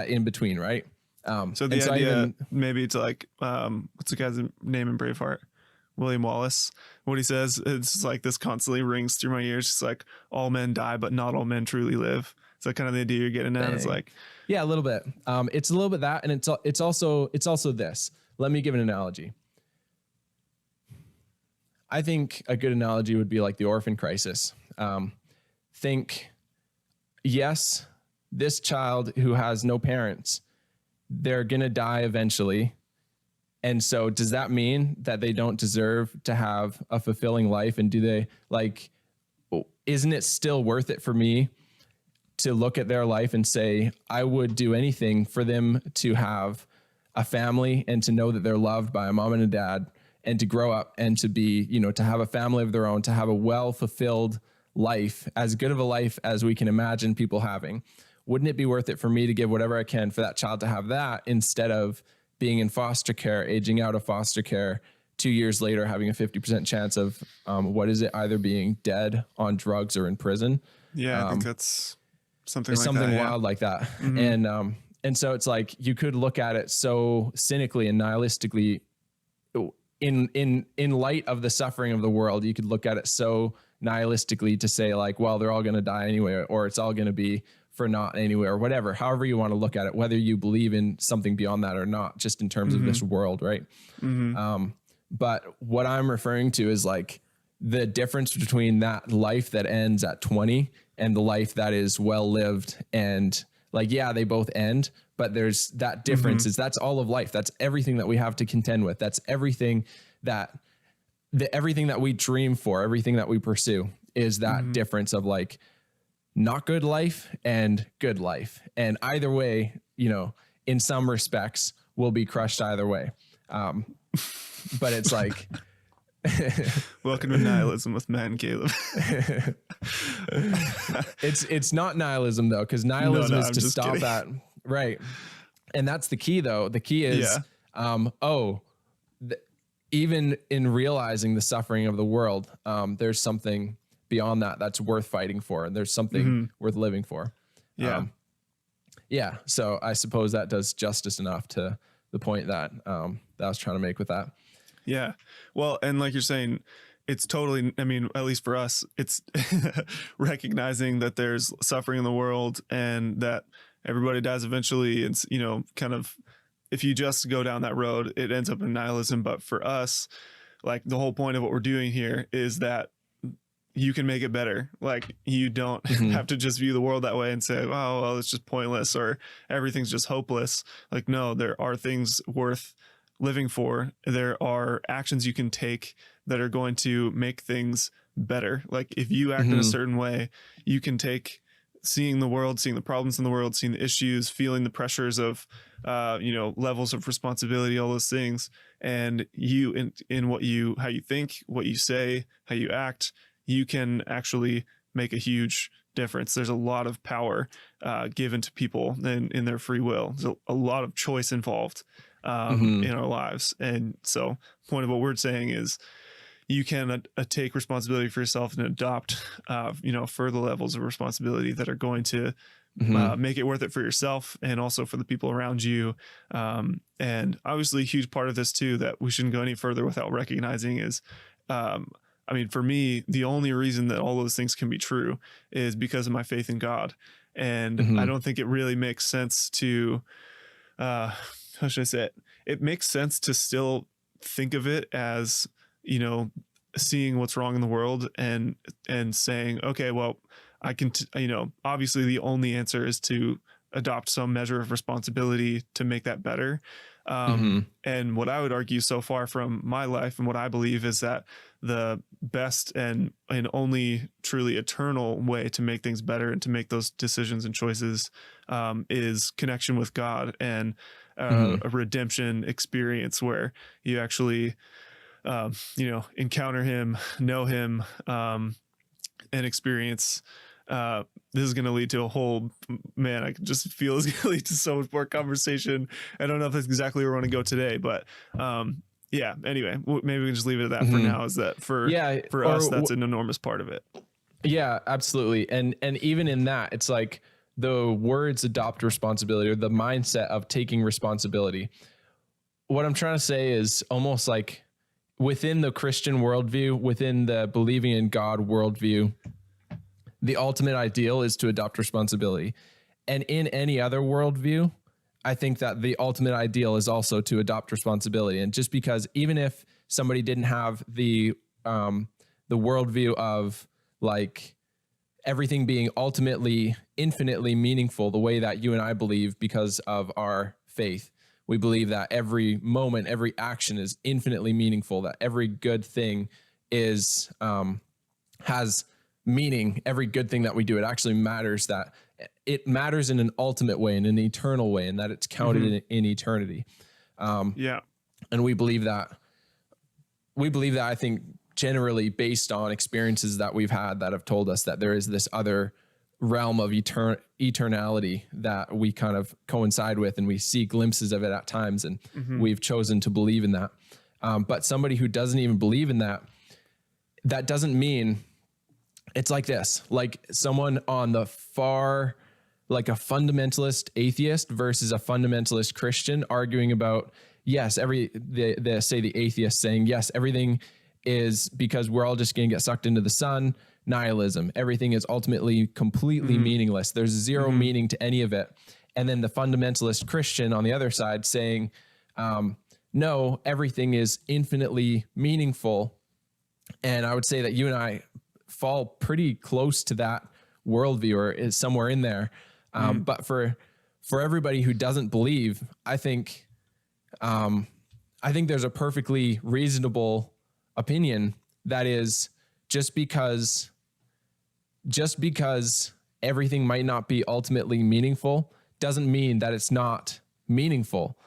in between, right? So the idea maybe it's like, what's the guy's name in Braveheart? William Wallace. What he says, it's like this constantly rings through my ears. It's like all men die, but not all men truly live. So kind of the idea you're getting at is like, yeah, a little bit. It's a little bit that, and it's also this. Let me give an analogy. I think a good analogy would be like the orphan crisis. Think, yes, this child who has no parents, they're going to die eventually. And so does that mean that they don't deserve to have a fulfilling life? And do they, like, isn't it still worth it for me to look at their life and say, I would do anything for them to have a family and to know that they're loved by a mom and a dad, and to grow up and to be, to have a family of their own, to have a well-fulfilled life, as good of a life as we can imagine people having. Wouldn't it be worth it for me to give whatever I can for that child to have that, instead of being in foster care, aging out of foster care, 2 years later having a 50% chance of, either being dead, on drugs, or in prison? Yeah, I think that's something wild like that. Mm-hmm. And so it's like, you could look at it so cynically and nihilistically. In light of the suffering of the world, you could look at it so nihilistically to say, like, well, they're all going to die anyway, or it's all going to be for naught anyway, or whatever, however you want to look at it, whether you believe in something beyond that or not, just in terms of this world, right? But what I'm referring to is like the difference between that life that ends at 20 and the life that is well lived. And like, yeah, they both end, but there's that difference. Is that's all of life. That's everything that we have to contend with. That's everything that everything that we dream for, everything that we pursue, is that difference of like not good life and good life. And either way, in some respects will be crushed either way. But it's like, welcome to nihilism with Matt and Caleb. It's not nihilism though, because nihilism is to stop kidding. That. Right. And that's the key though. The key is, even in realizing the suffering of the world, there's something beyond that that's worth fighting for. And there's something worth living for. Yeah. So I suppose that does justice enough to the point that, that I was trying to make with that. Yeah. Well, and like you're saying, it's totally, I mean, at least for us, it's recognizing that there's suffering in the world and that everybody dies eventually. It's, kind of, if you just go down that road, it ends up in nihilism. But for us, like the whole point of what we're doing here is that you can make it better. Like you don't have to just view the world that way and say, oh, well, it's just pointless or everything's just hopeless. Like, no, there are things worth living for. There are actions you can take that are going to make things better. Like if you act in a certain way, you can take seeing the world, seeing the problems in the world, seeing the issues, feeling the pressures of, levels of responsibility, all those things. And you, in what how you think, what you say, how you act, you can actually make a huge difference. There's a lot of power given to people in their free will. There's a lot of choice involved in our lives. And so point of what we're saying is you can take responsibility for yourself and adopt, further levels of responsibility that are going to make it worth it for yourself and also for the people around you. And obviously a huge part of this too, that we shouldn't go any further without recognizing is, for me, the only reason that all those things can be true is because of my faith in God. And I don't think it really makes sense to, how should I say it? It makes sense to still think of it as, seeing what's wrong in the world and saying, okay, well, I can, obviously the only answer is to adopt some measure of responsibility to make that better. And what I would argue so far from my life and what I believe is that the best and only truly eternal way to make things better and to make those decisions and choices is connection with God and a redemption experience where you actually, encounter him, know him, and experience. This is going to lead to a whole, I can just feel it's going to lead to so much more conversation. I don't know if that's exactly where we want to go today, but anyway, maybe we can just leave it at that for now, is that for us, that's an enormous part of it. Yeah, absolutely. And even in that, it's like the words adopt responsibility, or the mindset of taking responsibility. What I'm trying to say is almost like within the Christian worldview, within the believing in God worldview, the ultimate ideal is to adopt responsibility. And in any other worldview, I think that the ultimate ideal is also to adopt responsibility. And just because even if somebody didn't have the worldview of like everything being ultimately infinitely meaningful, the way that you and I believe because of our faith, we believe that every moment, every action is infinitely meaningful, that every good thing is has meaning. Every good thing that we do, it actually matters, that it matters in an ultimate way, in an eternal way, and that it's counted in eternity. And we believe that I think generally based on experiences that we've had that have told us that there is this other realm of eternality that we kind of coincide with, and we see glimpses of it at times, and we've chosen to believe in that. But somebody who doesn't even believe in that, that doesn't mean, it's like this, like someone on the far, like a fundamentalist atheist versus a fundamentalist Christian arguing about, yes, the atheist saying, yes, everything is because we're all just going to get sucked into the sun, nihilism. Everything is ultimately completely meaningless. There's zero meaning to any of it. And then the fundamentalist Christian on the other side saying, no, everything is infinitely meaningful. And I would say that you and I fall pretty close to that worldview, or is somewhere in there. But for everybody who doesn't believe, I think there's a perfectly reasonable opinion that is, just because everything might not be ultimately meaningful doesn't mean that it's not meaningful.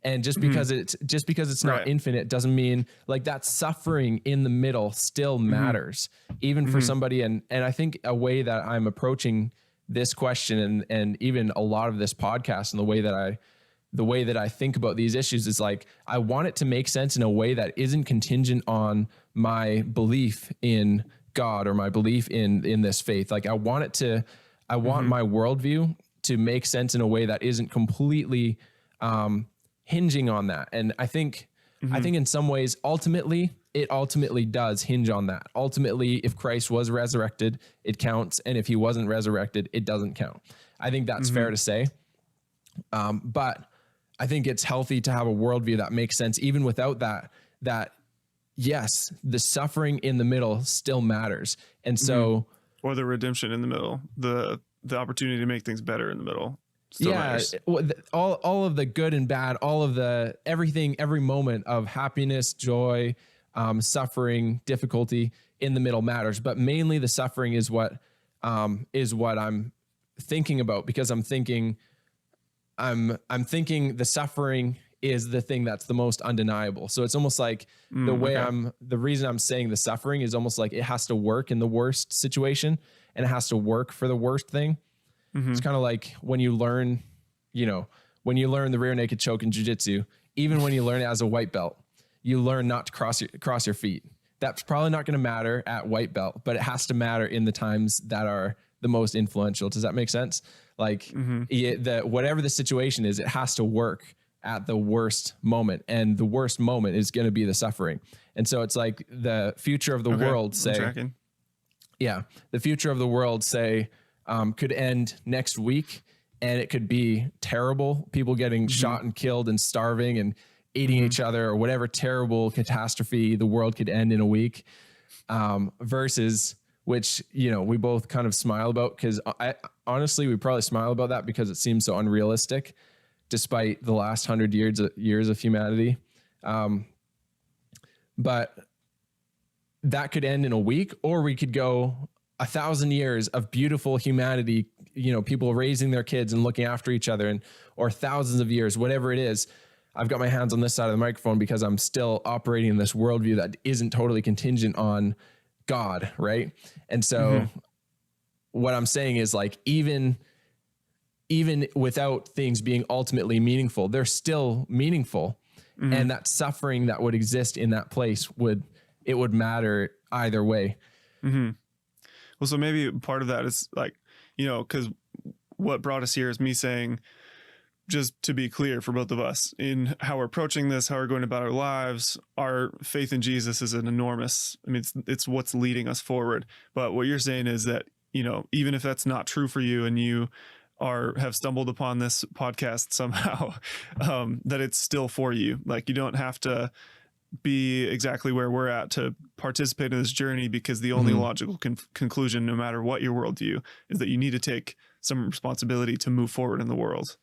And just because it's not infinite doesn't mean, like, that suffering in the middle still matters, even for somebody. And I think a way that I'm approaching this question and even a lot of this podcast and the way that I think about these issues is like, I want it to make sense in a way that isn't contingent on my belief in God or my belief in this faith. Like I want my worldview to make sense in a way that isn't completely hinging on that. And I think in some ways, it ultimately does hinge on that. Ultimately, if Christ was resurrected, it counts. And if he wasn't resurrected, it doesn't count. I think that's fair to say. But I think it's healthy to have a worldview that makes sense, even without that yes, the suffering in the middle still matters. And so, or the redemption in the middle, the opportunity to make things better in the middle still matters. All of the good and bad, all of the everything, every moment of happiness, joy, suffering, difficulty in the middle matters. But mainly the suffering is what I'm thinking about, because I'm thinking the suffering is the thing that's the most undeniable. So it's almost like the reason I'm saying the suffering is almost like it has to work in the worst situation and it has to work for the worst thing. It's kind of like when you learn the rear naked choke in jiu-jitsu, even when you learn it as a white belt, you learn not to cross your feet. That's probably not going to matter at white belt, but it has to matter in the times that are the most influential. Does that make sense? Like whatever the situation is, it has to work at the worst moment, and the worst moment is going to be the suffering. And so it's like the future of the world the future of the world could end next week, and it could be terrible. People getting shot and killed and starving and eating each other, or whatever terrible catastrophe the world could end in a week, versus which, we both kind of smile about, because honestly, we probably smile about that because it seems so unrealistic despite the last 100 years of humanity. But that could end in a week, or we could go 1,000 years of beautiful humanity, people raising their kids and looking after each other, or thousands of years, whatever it is. I've got my hands on this side of the microphone because I'm still operating in this worldview that isn't totally contingent on God, right? And so what I'm saying is, like, even without things being ultimately meaningful, they're still meaningful. And that suffering that would exist in that place would matter either way. Well, so maybe part of that is like, because what brought us here is me saying, just to be clear for both of us in how we're approaching this, how we're going about our lives, our faith in Jesus is an enormous, I mean, it's what's leading us forward. But what you're saying is that, you know, even if that's not true for you and you have stumbled upon this podcast somehow, that it's still for you. Like, you don't have to be exactly where we're at to participate in this journey, because the only logical conclusion, no matter what your worldview, is that you need to take some responsibility to move forward in the world.